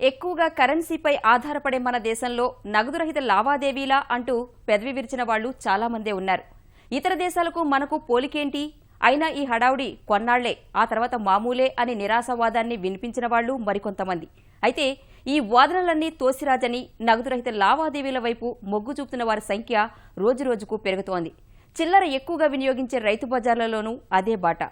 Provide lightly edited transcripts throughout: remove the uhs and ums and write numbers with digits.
ఎక్కువగా కరెన్సీపై ఆధారపడే మన దేశంలో నగదురహిత లావాదేవీలా అంటూ పెదవి విరిచిన వాళ్లు చాలా మందే ఉన్నారు. ఇతర దేశాలకు మనకు పోలికేంటి, అయినా ఈ హడావుడి కొన్నాళ్లే, ఆ తర్వాత మామూలే అని నిరాశవాదాన్ని వినిపించిన వాళ్లు మరికొంతమంది. అయితే ఈ వాదనలన్నీ తోసిరాజని నగదురహిత లావాదేవీల వైపు మొగ్గు చూపుతున్న వారి సంఖ్య రోజురోజుకు పెరుగుతోంది. చిల్లర ఎక్కువగా వినియోగించే రైతు బజార్లలోనూ అదే బాట.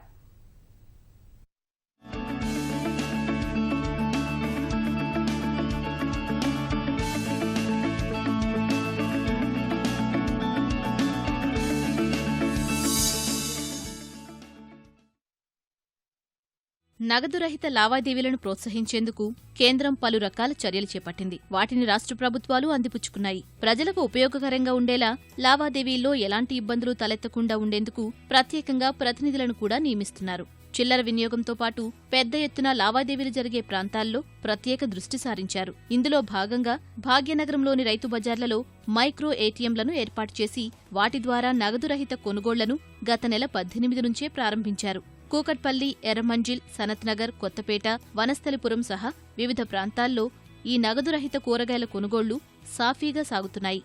నగదురహిత లావాదేవీలను ప్రోత్సహించేందుకు కేంద్రం పలు రకాల చర్యలు చేపట్టింది. వాటిని రాష్ట్ర ప్రభుత్వాలు అందిపుచ్చుకున్నాయి. ప్రజలకు ఉపయోగకరంగా ఉండేలా లావాదేవీల్లో ఎలాంటి ఇబ్బందులు తలెత్తకుండా ఉండేందుకు ప్రత్యేకంగా ప్రతినిధులను కూడా నియమిస్తున్నారు. చిల్లర వినియోగంతో పాటు పెద్ద ఎత్తున లావాదేవీలు జరిగే ప్రాంతాల్లో ప్రత్యేక దృష్టి సారించారు. ఇందులో భాగంగా భాగ్యనగరంలోని రైతు బజార్లలో మైక్రో ఏటీఎంలను ఏర్పాటు చేసి వాటి ద్వారా నగదురహిత కొనుగోళ్లను గత నెల 18 నుంచే ప్రారంభించారు. కూకట్పల్లి, ఎర్రమంజిల్, సనత్నగర్, కొత్తపేట, వనస్థలిపురం సహా వివిధ ప్రాంతాల్లో ఈ నగదురహిత కూరగాయల కొనుగోళ్లు సాఫీగా సాగుతున్నాయి.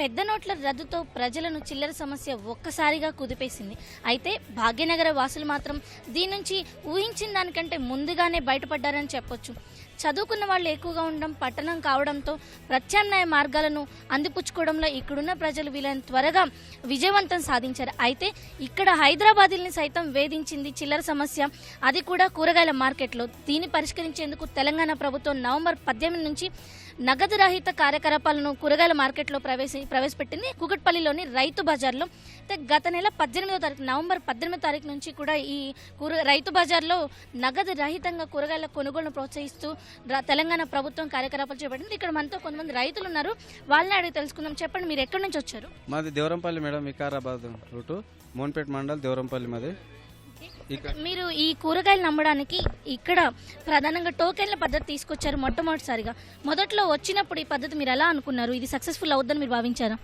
పెద్ద నోట్ల రద్దుతో ప్రజలను చిల్లర సమస్య ఒక్కసారిగా కుదిపేసింది. అయితే భాగ్యనగర వాసులు మాత్రం దీని నుంచి ఊహించిన దానికంటే ముందుగానే బయటపడ్డారని చెప్పొచ్చు. చదువుకున్న వాళ్ళు ఎక్కువగా ఉండడం, పట్టణం కావడంతో ప్రత్యామ్నాయ మార్గాలను అందిపుచ్చుకోవడంలో ఇక్కడున్న ప్రజలు వీళ్ళని త్వరగా విజయవంతం సాధించారు. అయితే ఇక్కడ హైదరాబాద్ని సైతం వేధించింది చిల్లర సమస్య, అది కూడా కూరగాయల మార్కెట్లో. దీన్ని పరిష్కరించేందుకు తెలంగాణ ప్రభుత్వం నవంబర్ 18 నుంచి నగదు రహిత కార్యకలాపాలను కూరగాయల మార్కెట్లో ప్రవేశపెట్టింది. కూకట్పల్లిలోని రైతు బజార్లో గత నెల 18వ తారీఖు, నవంబర్ 18వ తారీఖు నుంచి కూడా ఈ రైతు బజార్లో నగదు రహితంగా కూరగాయల కొనుగోలును ప్రోత్సహిస్తూ తెలంగాణ ప్రభుత్వం కార్యకలాపాలు చేపట్టింది. ఇక్కడ మనతో కొంతమంది రైతులు ఉన్నారు, వాళ్ళని అడిగి తెలుసుకుందాం. చెప్పండి, మీరు ఎక్కడి నుంచి వచ్చారు? మాది దేవరంపల్లి మేడం, వికారాబాద్ రూటు, మోన్పేట మండల్, దేవరంపల్లి మాది. మీరు ఈ కూరగాయలు నమ్మడానికి ఇక్కడ ప్రధానంగా టోకెన్ల పద్ధతి తీసుకొచ్చారు మొట్టమొదటిసారిగా. మొదట్లో వచ్చినప్పుడు ఈ పద్ధతి మీరు ఎలా అనుకున్నారు? ఇది సక్సెస్ఫుల్ అవుతుందని మీరు భావించారా?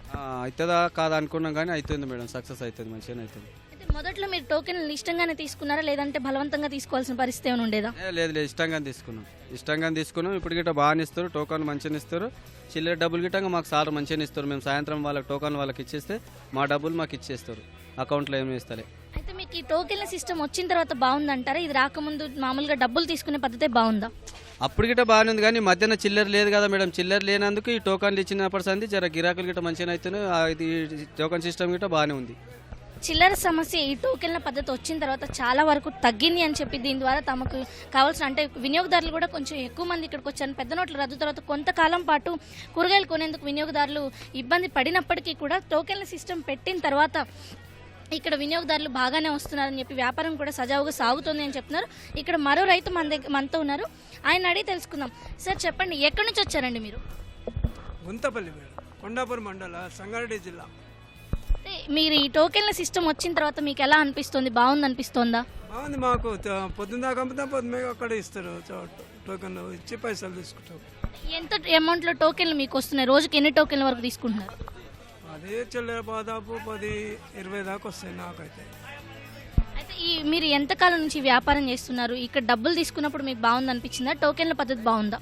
అవుతుందా కాదా అనుకున్నాం, కానీ అవుతుంది మేడం, సక్సెస్ అవుతుంది, మంచిగానే అవుతుంది. మొదట్లో మీరు టోకెన్లు ఇష్టంగానే తీసుకున్నారా, లేదంటే బలవంతంగా తీసుకోవాల్సిన పరిస్థితి ఏమైనా ఉండేదా? లేదు, ఇష్టంగానే తీసుకున్నాం. ఇప్పుడు గిట్ట బాగానే ఇస్తారు, టోకన్ మంచిగా ఇస్తారు. చిల్లర డబ్బులు గిట్టంగా మాకు సార్ మంచిగా ఇస్తారు. మేము సాయంత్రం వాళ్ళకి టోకన్ వాళ్ళకి ఇచ్చేస్తే మా డబ్బులు మాకు ఇచ్చేస్తారు, అకౌంట్లో ఏమి ఇస్తలే. అయితే మీకు ఈ టోకెన్ల సిస్టమ్ వచ్చిన తర్వాత బాగుందంటారా? ఇది రాకముందు మామూలుగా డబ్బులు తీసుకునే పద్ధతే బాగుందా? అప్పుడు గిట్ట బాగానే ఉంది, కానీ మధ్యాహ్న చిల్లర లేదు కదా మేడం. చిల్లర లేనందుకు ఈ టోకన్లు ఇచ్చినప్పటి సంది జర గిరాకులు గిట్ట మంచిగా అవుతున్నాయి. ఇది టోకన్ సిస్టమ్ గిట్ట బాగానే ఉంది. చిల్లర సమస్య ఈ టోకెన్ల పద్ధతి వచ్చిన తర్వాత చాలా వరకు తగ్గింది అని చెప్పి, దీని ద్వారా తమకు కావాల్సిన అంటే వినియోగదారులు కూడా కొంచెం ఎక్కువ మంది ఇక్కడికి వచ్చారు. పెద్ద నోట్ల రద్దు తర్వాత కొంతకాలం పాటు కూరగాయలు కొనేందుకు వినియోగదారులు ఇబ్బంది పడినప్పటికీ కూడా టోకెన్ల సిస్టమ్ పెట్టిన తర్వాత ఇక్కడ వినియోగదారులు బాగానే వస్తున్నారని చెప్పి వ్యాపారం కూడా సజావుగా సాగుతుంది అని చెప్తున్నారు. ఇక్కడ మరో రైతు మనతో ఉన్నారు, ఆయన అడిగి తెలుసుకుందాం. సార్ చెప్పండి, ఎక్కడి నుంచి వచ్చారండి మీరు? గుంతపల్లి మేడం, కొండాపూర్ మండల, సంగారెడ్డి జిల్లా. మీరు ఈ టోకెన్ల సిస్టమ్ వచ్చిన తర్వాత మీకు ఎలా అనిపిస్తుంది? బాగుంది అనిపిస్తుందా? బాగుంది. మాకు పొద్దున్న దాకా పొద్దున్న అక్కడ ఇస్తారు, టోకెన్ ఇచ్చి పైసలు తీసుకుంటాం. ఎంత అమౌంట్లో టోకెన్లు మీకు వస్తున్నాయి? రోజుకి ఎన్ని టోకెన్ల వరకు తీసుకుంటున్నారు? అదే చిల్లర దాదాపు 10-20 దాకా వస్తాయి నాకైతే. అయితే మీరు ఎంతకాలం నుంచి వ్యాపారం చేస్తున్నారు? ఇక్కడ డబ్బులు తీసుకున్నప్పుడు మీకు బాగుంది అనిపించిందా? టోకెన్ల పద్ధతి బాగుందా?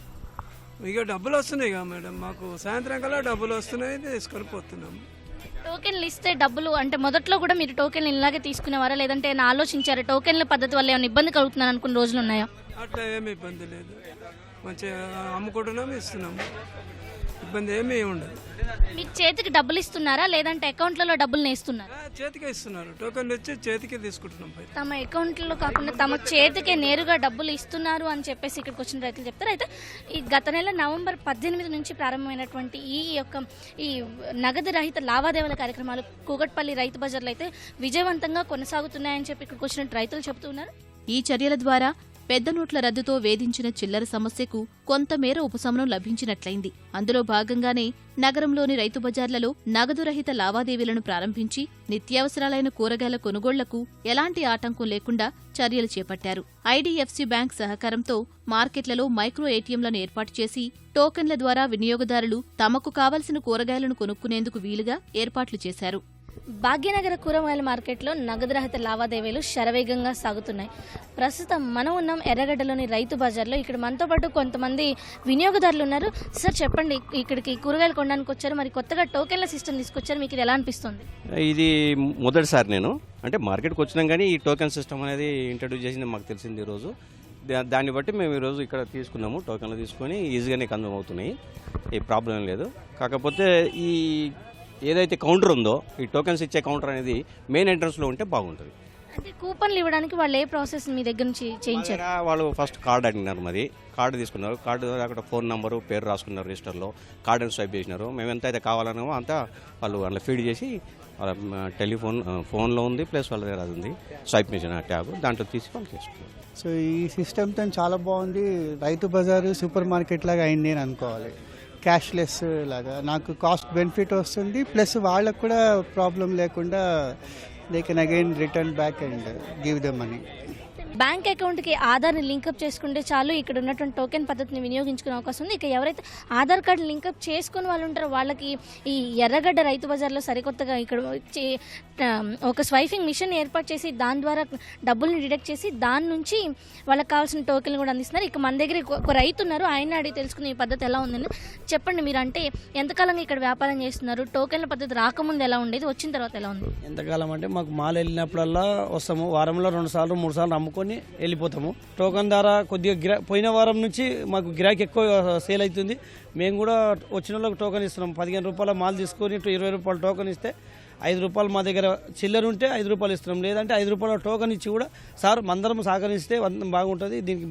ఇక డబ్బులు వస్తున్నాయి కదా మేడం, మాకు సాయంత్రం కల్లా డబ్బులు వస్తున్నాయి, తీసుకొని పోతున్నాము. టోకెన్లు ఇస్తే డబ్బులు అంటే మొదట్లో కూడా మీరు టోకెన్లు ఇలాగే తీసుకునేవారా, లేదంటే ఆలోచించారా టోకెన్ల పద్ధతి వల్ల ఏమైనా ఇబ్బంది కలుగుతున్నాను అనుకున్న రోజులు ఉన్నాయా? అట్లా ఏమి ఇబ్బంది లేదు, మంచిగా అమ్ముకుంటున్నాము, ఇస్తున్నాము, ఇబ్బంది ఏమీ ఉండదు. మీకు చేతికి డబ్బులు ఇస్తున్నారా, లేదంటే అకౌంట్లలో డబ్బులు నేస్తున్నారా? చేతికే ఇస్తున్నారు, టోకెన్ ఇచ్చి చేతికే తీసుకుంటున్నాం. తమ అకౌంట్లో కాకుండా తమ చేతికే నేరుగా డబ్బులు ఇస్తున్నారు అని చెప్పేసి ఇక్కడికి వచ్చిన రైతులు చెప్తారు. అయితే ఈ గత నెల నవంబర్ 18 నుంచి ప్రారంభమైనటువంటి ఈ నగదు రహిత లావాదేవీల కార్యక్రమాలు కూకట్పల్లి రైతు బజార్లో అయితే విజయవంతంగా కొనసాగుతున్నాయని చెప్పి ఇక్కడికి వచ్చిన రైతులు చెబుతున్నారు. ఈ చర్యల ద్వారా పెద్ద నోట్ల రద్దుతో వేధించిన చిల్లర సమస్యకు కొంతమేర ఉపశమనం లభించినట్లయింది. అందులో భాగంగానే నగరంలోని రైతు బజార్లలో నగదురహిత లావాదేవీలను ప్రారంభించి నిత్యావసరాలైన కూరగాయల కొనుగోళ్లకు ఎలాంటి ఆటంకం లేకుండా చర్యలు చేపట్టారు. ఐడీఎఫ్సీ బ్యాంక్ సహకారంతో మార్కెట్లలో మైక్రో ఏటీఎంలను ఏర్పాటు చేసి టోకెన్ల ద్వారా వినియోగదారులు తమకు కావలసిన కూరగాయలను కొనుక్కునేందుకు వీలుగా ఏర్పాట్లు చేశారు. భాగ్యనగర కూరగాయల మార్కెట్లో నగదు రహిత లావాదేవీలు శరవేగంగా సాగుతున్నాయి. ప్రస్తుతం మనం ఉన్నాం ఎర్రగడ్డలోని రైతు బజార్లో. ఇక్కడ మనతో పాటు కొంతమంది వినియోగదారులు ఉన్నారు. సార్ చెప్పండి, ఇక్కడికి కూరగాయలు కొనడానికి వచ్చారు, మరి కొత్తగా టోకెన్ల సిస్టమ్ తీసుకొచ్చారు, మీకు ఇది ఎలా అనిపిస్తుంది? ఇది మొదటిసారి నేను అంటే మార్కెట్కి వచ్చినాం, కానీ ఈ టోకెన్ సిస్టమ్ అనేది ఇంట్రడ్యూస్ చేసింది మాకు తెలిసింది ఈరోజు. దాన్ని బట్టి మేము ఈరోజు ఇక్కడ తీసుకున్నాము. టోకెన్లు తీసుకొని ఈజీగానే కన్జ్యూమ్ అవుతున్నాయి, ఏ ప్రాబ్లం లేదు. కాకపోతే ఈ ఏదైతే కౌంటర్ ఉందో, ఈ టోకెన్స్ ఇచ్చే కౌంటర్ అనేది మెయిన్ ఎంట్రన్స్లో ఉంటే బాగుంటుంది. అంటే కూపన్లు ఇవ్వడానికి వాళ్ళు ఏ ప్రాసెస్ మీ దగ్గర నుంచి చేయించారు? వాళ్ళు ఫస్ట్ కార్డు అడిగినారు, మరి కార్డు తీసుకున్నారు. కార్డు అక్కడ ఫోన్ నెంబరు, పేరు రాసుకున్నారు రిజిస్టర్లో. కార్డుని స్వైప్ చేసినారు. మేము ఎంత అయితే కావాలనో అంతా వాళ్ళు అందులో ఫీడ్ చేసి వాళ్ళ ఫోన్లో ఉంది, ప్లస్ వాళ్ళ దగ్గర అది ఉంది స్వైప్ చేసిన ట్యాబ్, దాంట్లో తీసి వాళ్ళు చేసుకున్నారు. సో ఈ సిస్టమ్తో చాలా బాగుంది. రైతు బజారు సూపర్ మార్కెట్ లాగా అయింది అని అనుకోవాలి. క్యాష్లెస్ లాగా నాకు కాస్ట్ బెనిఫిట్ వస్తుంది, ప్లస్ వాళ్ళకు కూడా ప్రాబ్లం లేకుండా they can again return back and give the money. Bank అకౌంట్కి ఆధార్ని లింకప్ చేసుకుంటే చాలు ఇక్కడ ఉన్నటువంటి టోకెన్ పద్ధతిని వినియోగించుకునే అవకాశం ఉంది. ఇక ఎవరైతే ఆధార్ కార్డు లింకప్ చేసుకుని వాళ్ళు ఉంటారో వాళ్ళకి ఈ ఎర్రగడ్డ రైతు బజార్లో సరికొత్తగా ఇక్కడ ఒక స్వైపింగ్ మిషన్ ఏర్పాటు చేసి దాని ద్వారా డబ్బుల్ని డిడక్ట్ చేసి దాని నుంచి వాళ్ళకి కావాల్సిన టోకెన్లు కూడా అందిస్తున్నారు. ఇక మన దగ్గర ఒక రైతు ఉన్నారు, ఆయన అడిగి తెలుసుకునే ఈ పద్ధతి ఎలా ఉందని చెప్పండి. మీరు అంటే ఎంతకాలంగా ఇక్కడ వ్యాపారం చేస్తున్నారు? టోకెన్ల పద్ధతి రాకముందు ఎలా ఉండేది, వచ్చిన తర్వాత ఎలా ఉంది? ఎంతకాలం అంటే మాకు మాల్ వెళ్ళినప్పుడల్లా వస్తాము, వారంలో 2 సార్లు 3 సార్లు అమ్ముకొని వెళ్ళిపోతాము. టోకెన్ ద్వారా కొద్దిగా పోయిన వారం నుంచి మాకు గిరాకీ ఎక్కువ సేల్ అవుతుంది. మేము కూడా వచ్చిన వాళ్ళకి టోకెన్ ఇస్తున్నాం. 15 రూపాయల మాల్ తీసుకొని 20 రూపాయల టోకెన్ ఇస్తే 5 రూపాయలు మా దగ్గర చిల్లర ఉంటే 5 రూపాయలు ఇస్తున్నాం. లేదంటే 5 రూపాయల టోకెన్ ఇచ్చి కూడా సార్ అందరం సహకరిస్తే బాగుంటుంది, దీనికి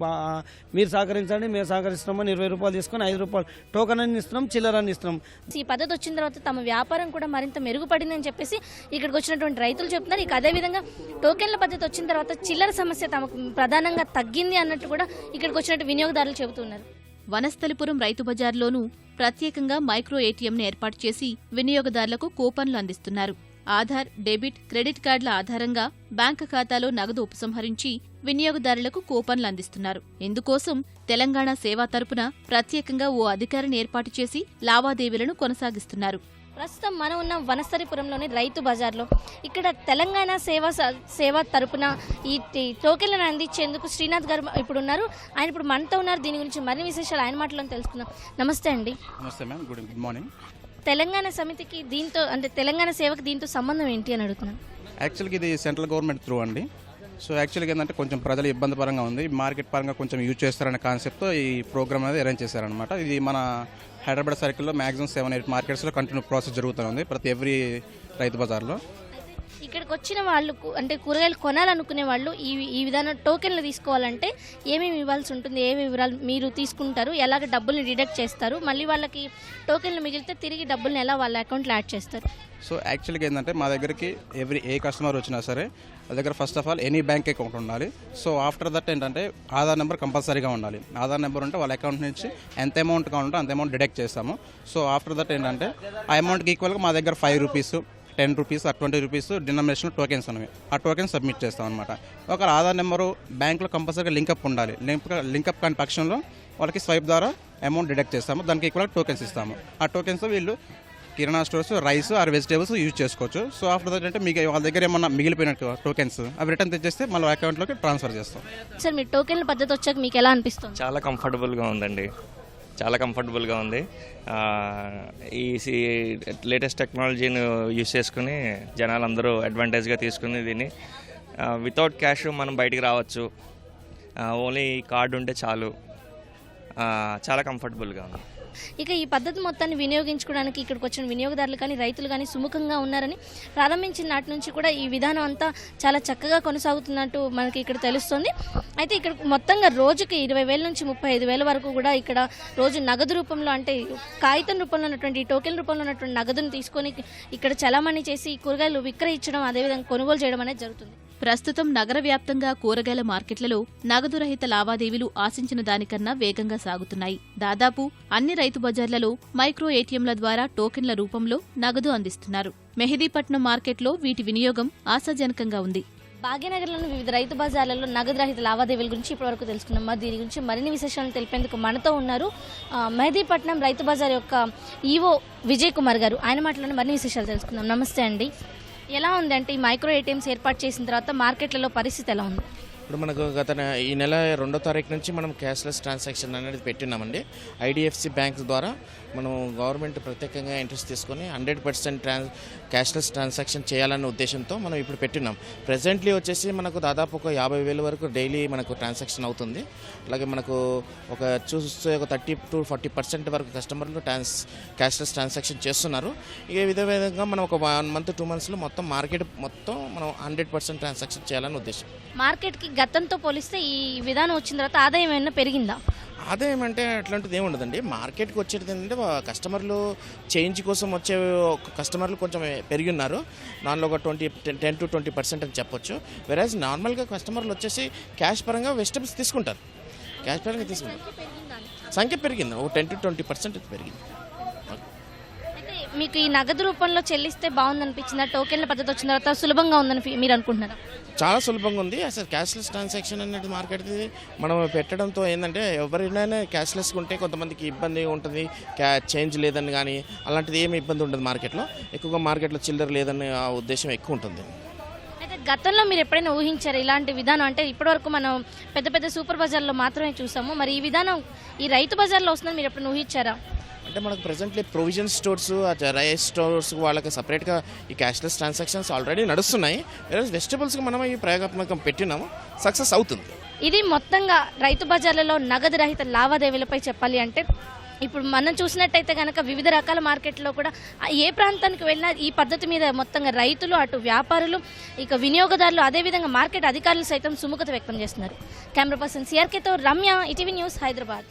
మీరు సహకరించండి, మేము సహకరిస్తున్నామని 20 రూపాయలు తీసుకొని 5 రూపాయలు టోకెన్ అని ఇస్తున్నాం, చిల్లర అని ఇస్తున్నాం. ఈ పద్ధతి వచ్చిన తర్వాత తమ వ్యాపారం కూడా మరింత మెరుగుపడిందని చెప్పేసి ఇక్కడికి వచ్చినటువంటి రైతులు చెప్తున్నారు. ఇక అదేవిధంగా టోకెన్ల పద్ధతి వచ్చిన తర్వాత చిల్లర సమస్య తమకు ప్రధానంగా తగ్గింది అన్నట్టు కూడా ఇక్కడికి వచ్చినట్టు వినియోగదారులు చెబుతున్నారు. వనస్థలిపురం రైతు బజార్లోనూ ప్రత్యేకంగా మైక్రో ఏటీఎంను ఏర్పాటు చేసి వినియోగదారులకు కూపన్లు అందిస్తున్నారు. ఆధార్, డెబిట్, క్రెడిట్ కార్డుల ఆధారంగా బ్యాంకు ఖాతాలో నగదు ఉపసంహరించి వినియోగదారులకు కూపన్లు అందిస్తున్నారు. ఇందుకోసం తెలంగాణ సేవా తరపున ప్రత్యేకంగా ఓ అధికారిని ఏర్పాటు చేసి లావాదేవీలను కొనసాగిస్తున్నారు. ప్రస్తుతం మనం ఉన్న వనస్థలిపురంలోని రైతు బజార్లో ఇక్కడ తెలంగాణ సేవా తరపున ఈ టోకెన్లను అందించేందుకు శ్రీనాథ్ గారు ఇప్పుడు ఉన్నారు. ఆయన ఇప్పుడు మనతో ఉన్నారు. దీని గురించి మరిన్ని విశేషాలు ఆయన మాటలో తెలుసుకుందాం. నమస్తే అండి. నమస్తే మ్యామ్, గుడ్ మార్నింగ్. తెలంగాణ సమితికి దీంతో అంటే తెలంగాణ సేవకి దీంతో సంబంధం ఏంటి అని అడుగుతున్నాను. యాక్చువల్గా ఇది సెంట్రల్ గవర్నమెంట్ త్రూ అండి. సో యాక్చువల్గా ఏంటంటే కొంచెం ప్రజలు ఇబ్బంది పరంగా ఉంది, మార్కెట్ పరంగా కొంచెం యూజ్ చేస్తారనే కాన్సెప్ట్తో ఈ ప్రోగ్రామ్ అనేది అరేంజ్ చేశారనమాట. ఇది మన హైదరాబాద్ సర్కిల్లో మ్యాక్సిమం 7-8 మార్కెట్స్లో కంటిన్యూ ప్రాసెస్ జరుగుతుంది ప్రతి ఎవ్రీ రైతు బజార్లో. ఇక్కడికి వచ్చిన వాళ్ళు అంటే కూరగాయలు కొనాలనుకునే వాళ్ళు ఈ విధానం టోకెన్లు తీసుకోవాలంటే ఏమేమి ఇవ్వాల్సి ఉంటుంది, ఏమి వివరాలు మీరు తీసుకుంటారు, ఎలాగ డబ్బుల్ని డిడక్ట్ చేస్తారు, మళ్ళీ వాళ్ళకి టోకెన్లు మిగిలితే తిరిగి డబ్బుల్ని ఎలా వాళ్ళ అకౌంట్లో యాడ్ చేస్తారు? సో యాక్చువల్గా ఏంటంటే మా దగ్గరికి ఏ కస్టమర్ వచ్చినా సరే మా దగ్గర first of all any bank account ఉండాలి. సో ఆఫ్టర్ దట్ ఏంటంటే ఆధార్ నెంబర్ కంపల్సరీగా ఉండాలి. ఆధార్ నెంబర్ ఉంటే వాళ్ళ అకౌంట్ నుంచి ఎంత అమౌంట్ కావాలంటే అంత అమౌంట్ డిడక్ట్ చేస్తాము. సో ఆఫ్టర్ దట్ ఏంటంటే ఆ అమౌంట్కి ఈక్వల్గా మా దగ్గర 5 rupees, 10 rupees, 20 rupees denomination tokens ఉన్నవి. ఆ టోకెన్స్ సబ్మిట్ చేస్తాం అనమాట. ఒక ఆధార్ నెంబరు బ్యాంకులో కంపల్సరీగా లింకప్ ఉండాలి. లింకప్ కాని పక్షంలో వాళ్ళకి స్వైప్ ద్వారా అమౌంట్ డిడక్ట్ చేస్తాము. దానికి ఈక్వల్గా టోకెన్స్ ఇస్తాము. ఆ టోకెన్స్ వీళ్ళు kirana stores, rice or vegetables use చేసుకోవచ్చు. సో ఆఫ్టర్ దట్ అంటే మీకు వాళ్ళ దగ్గర ఏమన్నా మిగిలిపోయిన టోకెన్స్ అవి రిటర్న్ తెచ్చేస్తే మళ్ళీ అకౌంట్లోకి ట్రాన్స్ఫర్ చేస్తాం. సార్ మీ టోకెన్ల పద్ధతి వచ్చాక మీకు ఎలా అనిపిస్తుంది? చాలా కంఫర్టబుల్గా ఉందండి, చాలా కంఫర్టబుల్గా ఉంది. ఈ లేటెస్ట్ టెక్నాలజీని యూజ్ చేసుకుని జనాలందరూ అడ్వాంటేజ్గా తీసుకుని దీన్ని వితౌట్ క్యాష్ మనం బయటికి రావచ్చు. ఓన్లీ కార్డు ఉంటే చాలు. చాలా కంఫర్టబుల్గా ఉంది. ఇక ఈ పద్ధతి మొత్తాన్ని వినియోగించుకోవడానికి ఇక్కడికి వచ్చిన వినియోగదారులు కానీ రైతులు కానీ సుముఖంగా ఉన్నారని, ప్రారంభించిన నాటి నుంచి కూడా ఈ విధానం అంతా చాలా చక్కగా కొనసాగుతున్నట్టు మనకి ఇక్కడ తెలుస్తుంది. అయితే ఇక్కడ మొత్తంగా రోజుకి 20,000 నుంచి 35,000 వరకు కూడా ఇక్కడ రోజు నగదు రూపంలో అంటే కాగితం రూపంలో ఉన్నటువంటి టోకెన్ రూపంలో ఉన్నటువంటి నగదును తీసుకొని ఇక్కడ చలామణి చేసి కూరగాయలు విక్రయించడం, అదేవిధంగా కొనుగోలు చేయడం అనేది జరుగుతుంది. ప్రస్తుతం నగర వ్యాప్తంగా కూరగాయల మార్కెట్లలో నగదు రహిత లావాదేవీలు ఆశించిన దానికన్నా వేగంగా సాగుతున్నాయి. దాదాపు అన్ని రైతు బజార్లలో మైక్రో ఏటీఎంల ద్వారా టోకెన్ల రూపంలో నగదు అందిస్తున్నారు. మెహదీపట్నం మార్కెట్లో వీటి వినియోగం ఆశాజనకంగా ఉంది. భాగ్యనగర్లోని వివిధ రైతు బజార్లలో నగదు రహిత లావాదేవీల గురించి ఇప్పటివరకు తెలుసుకున్నాం. మరి దీని గురించి మరిన్ని విశేషాలను తెలిపేందుకు మనతో ఉన్నారు మెహదీపట్నం రైతు బజార్ యొక్క ఈవో విజయ్ కుమార్ గారు. ఆయన మాటలను మరిన్ని విశేషాలు తెలుసుకుందాం. నమస్తే అండి. ఎలా ఉంది అంటే ఈ మైక్రో ఏటీఎంస్ ఏర్పాటు చేసిన తర్వాత మార్కెట్లలో పరిస్థితి ఎలా ఉంది? ఇప్పుడు మనకు ఈ నెల 2వ తారీఖు నుంచి మనం క్యాష్లెస్ ట్రాన్సాక్షన్ అనేది పెట్టినామండి. ఐడిఎఫ్సి బ్యాంక్ ద్వారా మనం గవర్నమెంట్ ప్రత్యేకంగా ఇంట్రెస్ట్ తీసుకొని 100% క్యాష్లెస్ ట్రాన్సాక్షన్ చేయాలనే ఉద్దేశంతో మనం ఇప్పుడు పెట్టినాం. ప్రెజెంట్లీ వచ్చేసి మనకు దాదాపు ఒక 50,000 వరకు డైలీ మనకు ట్రాన్సాక్షన్ అవుతుంది. అలాగే మనకు చూస్తే ఒక 30 to 40% వరకు కస్టమర్లు క్యాష్లెస్ ట్రాన్సాక్షన్ చేస్తున్నారు. ఇక విధంగా మనం ఒక 1 month 2 monthsలో మొత్తం మార్కెట్ మొత్తం మనం 100% ట్రాన్సాక్షన్ చేయాలని ఉద్దేశం. మార్కెట్కి గతంతో పోలిస్తే ఈ విధానం వచ్చిన తర్వాత ఆదాయం ఏమైనా పెరిగిందా? ఆదాయం అంటే అట్లాంటిది ఏమి ఉండదండి. మార్కెట్కి వచ్చేది ఏంటంటే కస్టమర్లు చేంజ్ కోసం వచ్చే కస్టమర్లు కొంచెం పెరిగి ఉన్నారు. దానిలో ఒక 10 to 20% అని చెప్పొచ్చు. వెరాజ్ నార్మల్గా కస్టమర్లు వచ్చేసి క్యాష్ పరంగా వెజిటబుల్స్ తీసుకుంటారు. క్యాష్ పరంగా తీసుకుంటారు. సంఖ్య పెరిగింది, ఒక 10 to 20% పెరిగింది. అయితే మీకు ఈ నగదు రూపంలో చెల్లిస్తే బాగుందనిపించిందా? టోకెన్ల పద్ధతి వచ్చిన తర్వాత సులభంగా ఉందని మీరు అనుకుంటున్నారా? చాలా సులభంగా ఉంది. అసలు క్యాష్లెస్ ట్రాన్సాక్షన్ అనేది మార్కెట్ది మనం పెట్టడంతో ఏంటంటే ఎవరైనా క్యాష్లెస్ ఉంటే కొంతమందికి ఇబ్బంది ఉంటుంది, చేంజ్ లేదని కానీ అలాంటిది ఏమి ఇబ్బంది ఉండదు. మార్కెట్లో ఎక్కువగా మార్కెట్లో చిల్లర లేదనే ఆ ఉద్దేశం ఎక్కువ ఉంటుంది. అయితే గతంలో మీరు ఎప్పుడైనా ఊహించారు ఇలాంటి విధానం? అంటే ఇప్పటివరకు మనం పెద్ద పెద్ద సూపర్ బజార్లో మాత్రమే చూసాము. మరి ఈ విధానం ఈ రైతు బజార్లో వస్తుందని మీరు ఎప్పుడైనా ఊహించారా? అంటే మనకు presently provision stores, rice stores వాళ్ళకి సపరేట్గా ఈ క్యాష్లెస్ ట్రాన్సాక్షన్స్ ఆల్రెడీ నడుస్తున్నాయి. వెజిటబుల్స్కి మనం ఈ ప్రయోగాత్మకం పెట్టినాము, సక్సెస్ అవుతుంది. ఇది మొత్తంగా రైతు బజార్లలో నగదు రహిత లావాదేవీలపై చెప్పాలి అంటే ఇప్పుడు మనం చూసినట్టయితే కనుక వివిధ రకాల మార్కెట్లో కూడా ఏ ప్రాంతానికి వెళ్ళినా ఈ పద్ధతి మీద మొత్తంగా రైతులు, అటు వ్యాపారులు, ఇక వినియోగదారులు, అదేవిధంగా మార్కెట్ అధికారులు సైతం సుముఖత వ్యక్తం చేస్తున్నారు. కెమెరా పర్సన్ సిఆర్కేతో రమ్య, ఈటీవీ న్యూస్, హైదరాబాద్.